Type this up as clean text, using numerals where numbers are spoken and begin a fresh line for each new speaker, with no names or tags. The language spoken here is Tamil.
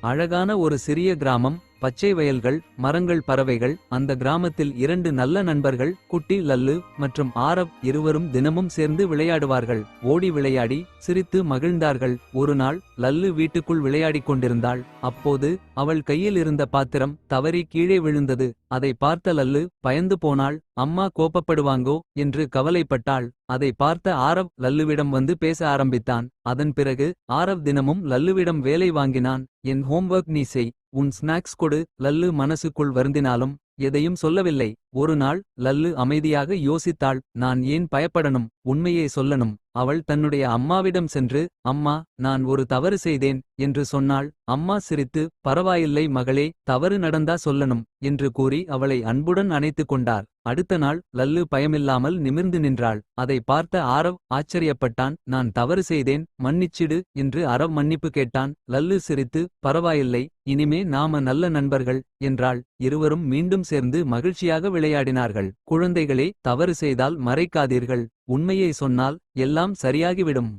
அழகான ஒரு சிறிய கிராமம். பச்சை வயல்கள், மரங்கள், பறவைகள். அந்த கிராமத்தில் 2 நல்ல நண்பர்கள், குட்டி லல்லு மற்றும் ஆரவ். இருவரும் தினமும் சேர்ந்து விளையாடுவார்கள். ஓடி விளையாடி சிரித்து மகிழ்ந்தார்கள். ஒரு நாள் லல்லு வீட்டுக்குள் விளையாடிக் கொண்டிருந்தாள். அப்போது அவள் கையில் இருந்த பாத்திரம் தவறி கீழே விழுந்தது. அதை பார்த்த லல்லு பயந்து போனாள். அம்மா கோபப்படுவாங்கோ என்று கவலைப்பட்டாள். அதை பார்த்த ஆரவ் லல்லுவிடம் வந்து பேச ஆரம்பித்தான். அதன் பிறகு ஆரவ் தினமும் லல்லுவிடம் வேலை வாங்கினான். என் ஹோம்வொர்க் நீ செய், உன் ஸ்நாக்ஸ் கொடு. லல்லு மனசுக்குள் வருந்தினாலும் எதையும் சொல்லவில்லை. ஒரு நாள் லல்லு அமைதியாக யோசித்தாள். நான் ஏன் பயப்படணும், உண்மையை சொல்லணும். அவள் தன்னுடைய அம்மாவிடம் சென்று, அம்மா, நான் ஒரு தவறு செய்தேன் என்று சொன்னாள். அம்மா சிரித்து, பரவாயில்லை மகளே, தவறு நடந்தா சொல்லணும் என்று கூறி அவளை அன்புடன் அணைத்துக் கொண்டார். அடுத்த நாள் லல்லு பயமில்லாமல் நிமிர்ந்து நின்றாள். அதை பார்த்த ஆரவ் ஆச்சரியப்பட்டான். நான் தவறு செய்தேன், மன்னிச்சிடு என்று ஆரவ் மன்னிப்பு கேட்டான். லல்லு சிரித்து, பரவாயில்லை, இனிமே நாம நல்ல நண்பர்கள் என்றாள். இருவரும் மீண்டும் சேர்ந்து மகிழ்ச்சியாக விளையாடினார்கள். குழந்தைகளே, தவறு செய்தால் மறைக்காதீர்கள். உண்மையை சொன்னால் எல்லாம் சரியாகிவிடும்.